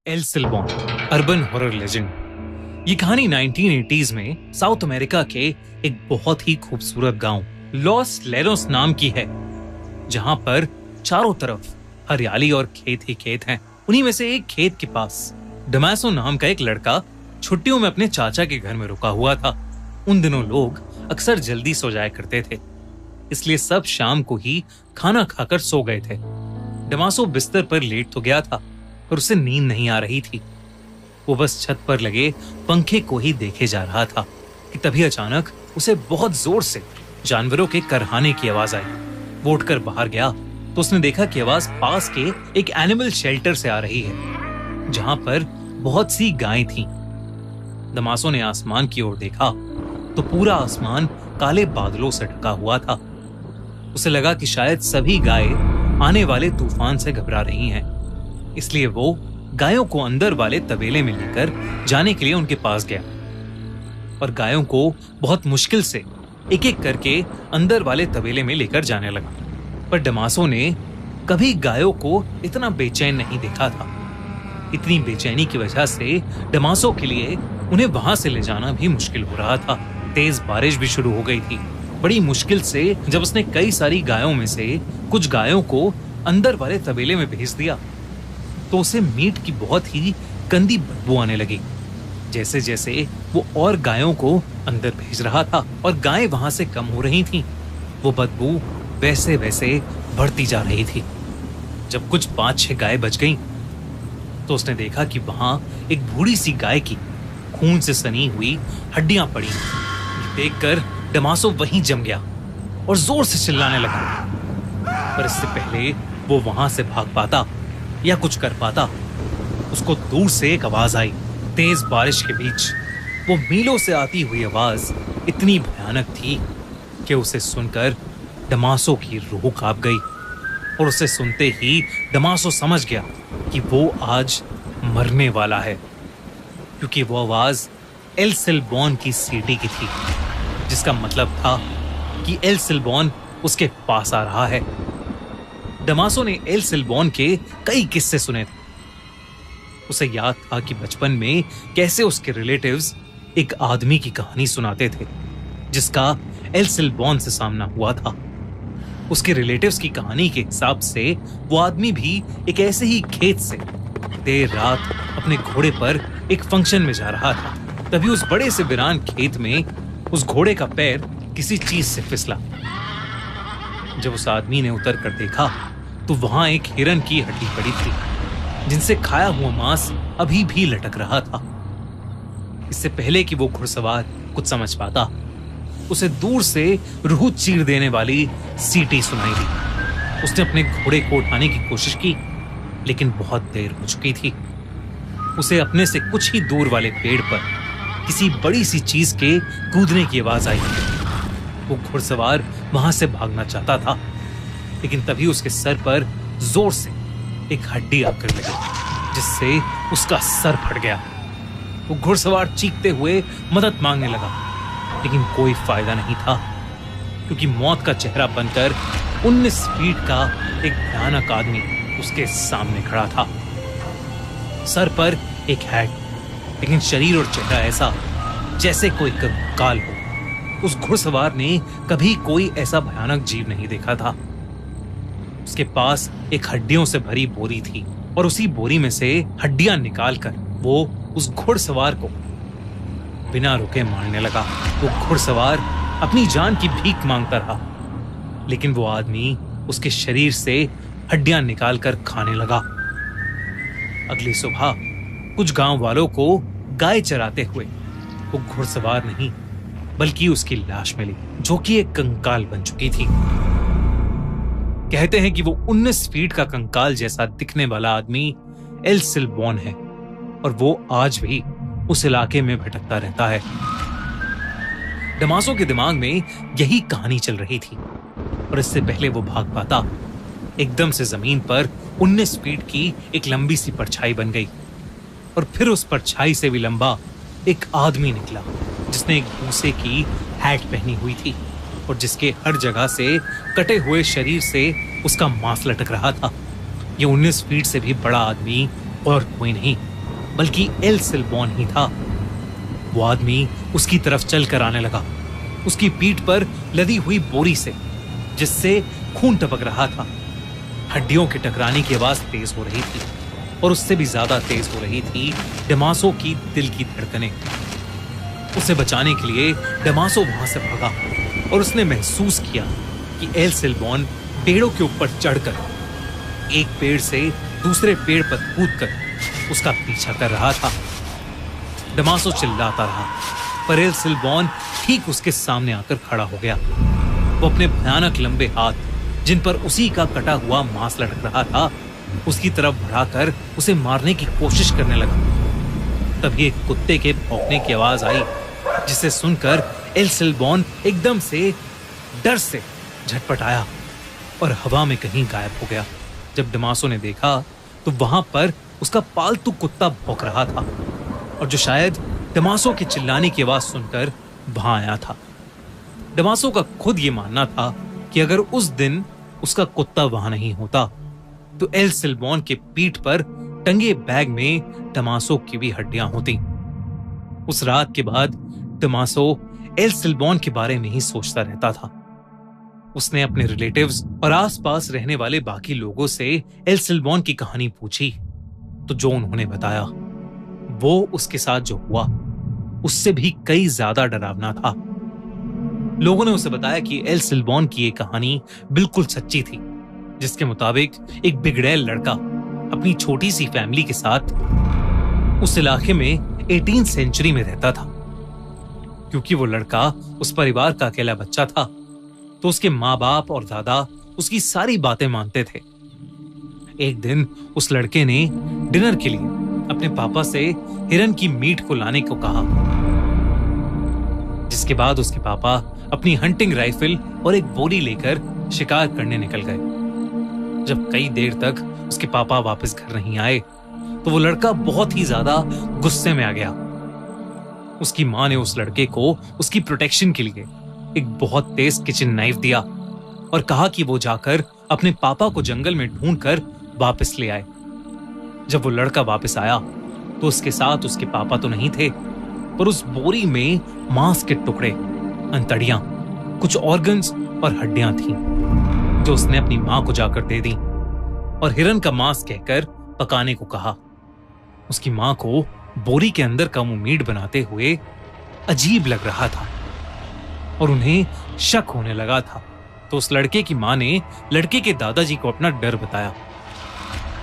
L Silbon urban horror legend. ये कहानी 1980s में साउथ अमेरिका के एक बहुत ही खूबसूरत गांव लॉस लेरोस नाम की है, जहां पर चारों तरफ हरियाली और खेत ही खेत हैं। उन्हीं में से एक खेत के पास डमासो नाम का एक लड़का छुट्टियों में अपने चाचा के घर में रुका हुआ था। उन दिनों लोग अक्सर जल्दी सो जाया करते थे, इसलिए सब शाम को ही खाना खाकर सो गए थे। डमासो बिस्तर पर लेट तो गया था, पर उसे नींद नहीं आ रही थी। वो बस छत पर लगे पंखे को ही देखे जा रहा था कि तभी अचानक उसे बहुत जोर से जानवरों के करहाने की आवाज आई। वो उठकर बाहर गया तो उसने देखा कि आवाज पास के एक एनिमल शेल्टर से आ रही है, जहां पर बहुत सी गायें थीं। डमासो ने आसमान की ओर देखा तो पूरा आसमान काले बादलों से ढका हुआ था। उसे लगा कि शायद सभी गायें आने वाले तूफान से घबरा रही हैं, इसलिए वो गायों को अंदर वाले तबेले में लेकर जाने के लिए उनके पास गया और गायों को बहुत मुश्किल से एक एक करके अंदर वाले तबेले में लेकर जाने लगा। पर डमासो ने कभी गायों को इतना बेचैन नहीं देखा था। इतनी बेचैनी की वजह से डमासो के लिए उन्हें वहां से ले जाना भी मुश्किल हो रहा था। तेज बारिश भी शुरू हो गई थी। बड़ी मुश्किल से जब उसने कई सारी गायों में से कुछ गायों को अंदर वाले तबेले में भेज दिया तो उसे मीट की बहुत ही गंदी बदबू आने लगी। जैसे जैसे वो और गायों को अंदर भेज रहा था और गायें वहां से कम हो रही थीं, वो बदबू वैसे वैसे बढ़ती जा रही थी। जब कुछ 5-6 गायें बच गईं, तो उसने देखा कि वहां एक बूढ़ी सी गाय की खून से सनी हुई हड्डियां पड़ी। देखकर डमासो वहीं जम गया और जोर से चिल्लाने लगा। पर इससे पहले वो वहां से भाग पाता या कुछ कर पाता, उसको दूर से एक आवाज आई। तेज बारिश के बीच वो मीलों से आती हुई आवाज इतनी भयानक थी कि उसे सुनकर डमासो की रूह कांप गई। और उसे सुनते ही डमासो समझ गया कि वो आज मरने वाला है, क्योंकि वो आवाज एल सिल्बॉन की सीटी की थी, जिसका मतलब था कि एल सिल्बॉन उसके पास आ रहा है। डमासो ने एल सिल्बॉन के कई किस्से सुने थे। उसे याद था कि बचपन में कैसे उसके रिलेटिव्स एक आदमी की कहानी सुनाते थे जिसका एल सिल्बॉन से सामना हुआ था। उसके रिलेटिव्स की कहानी के हिसाब से वो आदमी भी एक ऐसे ही खेत से देर रात अपने घोड़े पर एक फंक्शन में जा रहा था। तभी उस बड़े से वीरान खेत में उस घोड़े का पैर किसी चीज से फिसला। जब उस आदमी ने उतर कर देखा तो वहां एक हिरन की हड्डी पड़ी थी, जिनसे खाया हुआ मांस अभी भी लटक रहा था। इससे पहले कि वो घुड़सवार कुछ समझ पाता, उसे दूर से रूह चीर देने वाली सीटी सुनाई दी। उसने अपने घोड़े को उठाने की कोशिश की, लेकिन बहुत देर हो चुकी थी। उसे अपने से कुछ ही दूर वाले पेड़ पर किसी बड़ी सी चीज के कूदने की आवाज आई। वो घुड़सवार वहां से भागना चाहता था, लेकिन तभी उसके सर पर जोर से एक हड्डी आकर लगी, जिससे उसका सर फट गया। वो घुड़सवार चीखते हुए मदद मांगने लगा, लेकिन कोई फायदा नहीं था, क्योंकि मौत का चेहरा बनकर 19 फीट का एक भयानक आदमी उसके सामने खड़ा था। सर पर एक हैट, लेकिन शरीर और चेहरा ऐसा जैसे कोई कंकाल हो। उस घुड़सवार ने कभी कोई ऐसा भयानक जीव नहीं देखा था। उसके पास एक हड्डियों से भरी बोरी थी और उसी बोरी में से हड्डियां निकालकर वो उस घुड़सवार को बिना रुके मारने लगा। वो घुड़सवार अपनी जान की भीख मांगता रहा, लेकिन वो आदमी उसके शरीर से हड्डियां निकालकर खाने लगा। अगली सुबह कुछ गांव वालों को गाय चराते हुए वो घुड़सवार नहीं बल्कि उसकी लाश मिली, जो कि एक कंकाल बन चुकी थी। कहते हैं कि वो 19 फीट का कंकाल जैसा दिखने वाला आदमी एल सिल्बॉन है, और वो आज भी उस इलाके में भटकता रहता है। डमासो के दिमाग में यही कहानी चल रही थी, और इससे पहले वो भाग पाता, एकदम से जमीन पर 19 फीट की एक लंबी सी परछाई बन गई, और फिर उस परछाई से भी लंबा एक आदमी निकला, जिसने एक भूसे की हैट पहनी हुई थी और जिसके हर जगह से कटे हुए शरीर से उसका मांस लटक रहा था। ये 19 फीट से भी बड़ा आदमी और कोई नहीं बल्कि एल सिल्बॉन ही था। वो आदमी उसकी तरफ चलकर आने लगा, उसकी पीठ पर लदी हुई बोरी से, जिससे खून टपक रहा था। हड्डियों के टकराने की आवाज तेज हो रही थी और उससे भी ज्यादा तेज हो रही थी डमासो की दिल की धड़कनें। उसे बचाने के लिए डमासो वहां से भागा और उसने महसूस किया कि एल सिल्बॉन पेड़ों के ऊपर चढ़कर एक पेड़ से दूसरे पेड़ पर कूदकर उसका पीछा कर रहा था। डमासो चिल्लाता रहा, पर एल सिल्बॉन ठीक उसके सामने आकर खड़ा हो गया। वो अपने भयानक लंबे हाथ, जिन पर उसी का कटा हुआ मांस लटक रहा था, उसकी तरफ बढ़ाकर उसे मारने की कोशिश करने लगा। तभी एक कुत्ते के भौंकने की आवाज आई, जिसे सुनकर एल सिल्बॉन एकदम से डर से झटपटाया और हवा में कहीं गायब हो गया। जब डमासो ने देखा तो वहां पर उसका पालतू कुत्ता भौंक रहा था, और जो शायद डमासो के चिल्लाने की आवाज सुनकर वहां आया था। डमासो का खुद ये मानना था कि अगर उस दिन उसका कुत्ता वहां नहीं होता तो एल सिल्बॉन के पीठ पर टंगे बैग में डमासो की भी हड्डियां होती। उस रात के बाद डमासो एल सिल्बॉन के बारे में ही सोचता रहता था। उसने अपने रिलेटिव्स और आसपास रहने वाले बाकी लोगों से एल सिल्बॉन की कहानी पूछी, तो जो उन्होंने बताया वो उसके साथ जो हुआ उससे भी कई ज्यादा डरावना था। लोगों ने उसे बताया कि एल सिल्बॉन की ये कहानी बिल्कुल सच्ची थी, जिसके मुताबिक एक बिगड़ैल लड़का अपनी छोटी सी फैमिली के साथ उस इलाके में 18th सेंचुरी में रहता था। क्योंकि वो लड़का उस परिवार का अकेला बच्चा था, तो उसके माँ बाप और दादा उसकी सारी बातें मानते थे। एक दिन उस लड़के ने डिनर के लिए अपने पापा से हिरन की मीट को लाने को कहा, जिसके बाद उसके पापा अपनी हंटिंग राइफल और एक बोरी लेकर शिकार करने निकल गए। जब कई देर तक उसके पापा वापस घर नहीं आए तो वो लड़का बहुत ही ज्यादा गुस्से में आ गया। उसकी माँ ने उस लड़के को उसकी प्रोटेक्शन के लिए एक बहुत तेज किचन नाइफ दिया और कहा कि वो जाकर अपने पापा को जंगल में ढूंढकर वापस ले आए। जब वो लड़का वापस आया तो उसके साथ उसके पापा तो नहीं थे, पर उस बोरी में मांस के टुकड़े, अंतड़ियां, कुछ ऑर्गन्स और हड्डियां थीं, जो उसने अपनी मां को जाकर दे दी और हिरन का मांस कहकर पकाने को कहा। उसकी मां को बोरी के अंदर का वो मीट बनाते हुए अजीब लग रहा था और उन्हें शक होने लगा था। तो उस लड़के की मां ने लड़के के दादाजी को अपना डर बताया,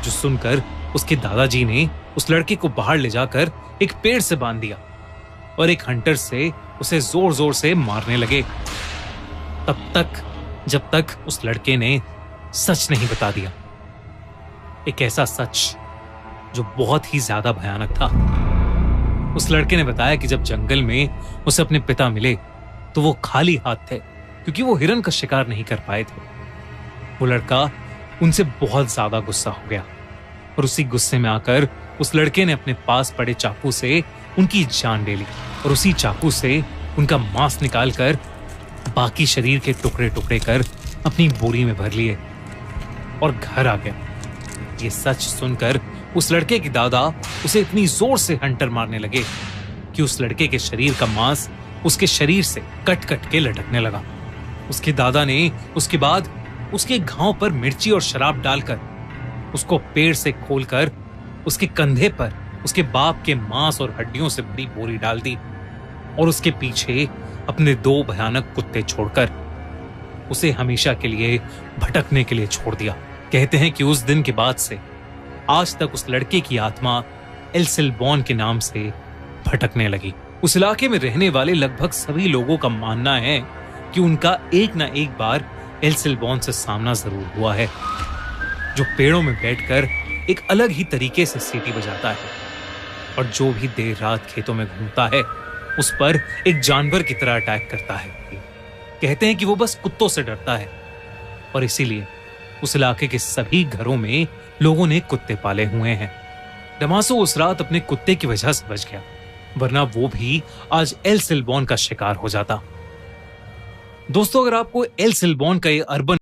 जो सुनकर उसके दादाजी ने उस लड़के को बाहर ले जाकर एक पेड़ से बांध दिया और एक हंटर से उसे जोर जोर से मारने लगे, तब तक जब तक उस लड़के ने सच नहीं बता दिया। एक ऐसा सच जो बहुत ही ज्यादा भयानक था। उस लड़के ने बताया कि जब जंगल में उसे अपने पिता मिले तो वो खाली हाथ थे, क्योंकि वो हिरन का शिकार नहीं कर पाए थे। वो लड़का उनसे बहुत ज्यादा गुस्सा हो गया और उसी गुस्से में आकर उस लड़के ने अपने पास पड़े चाकू से उनकी जान ले ली और उसी चाकू से उनका मांस निकालकर बाकी शरीर के टुकड़े टुकड़े कर अपनी बोरी में भर लिए और घर आ गया। ये सच सुनकर उस लड़के के दादा उसे इतनी जोर से हंटर मारने लगे कि उस लड़के के शरीर का मांस उसके शरीर से कट कट के लटकने लगा। उसके दादा ने उसके बाद उसके घाव पर मिर्ची और शराब डालकर उसको पेड़ से खोलकर उसके कंधे पर उसके बाप के मांस और हड्डियों से भरी बोरी डाल दी और उसके पीछे अपने 2 भयानक कुत्ते छोड़कर उसे हमेशा के लिए भटकने के लिए छोड़ दिया। कहते हैं कि उस दिन के बाद से आज तक उस लड़के की आत्मा एल सिल्बॉन के नाम से भटकने लगी। उस इलाके में रहने वाले लगभग सभी लोगों का मानना है कि उनका एक ना एक बार एल सिल्बॉन से सामना जरूर हुआ है, जो पेड़ों में बैठकर एक अलग ही तरीके से सीटी बजाता है और जो भी देर रात खेतों में घूमता है उस पर एक जानवर की तरह अटैक करता है। कहते हैं कि वो बस कुत्तों से डरता है और इसीलिए उस इलाके के सभी घरों में लोगों ने कुत्ते पाले हुए हैं। डमासो उस रात अपने कुत्ते की वजह से बच गया, वरना वो भी आज एल सिल्बॉन का शिकार हो जाता। दोस्तों, अगर आपको एल सिल्बॉन का ये अर्बन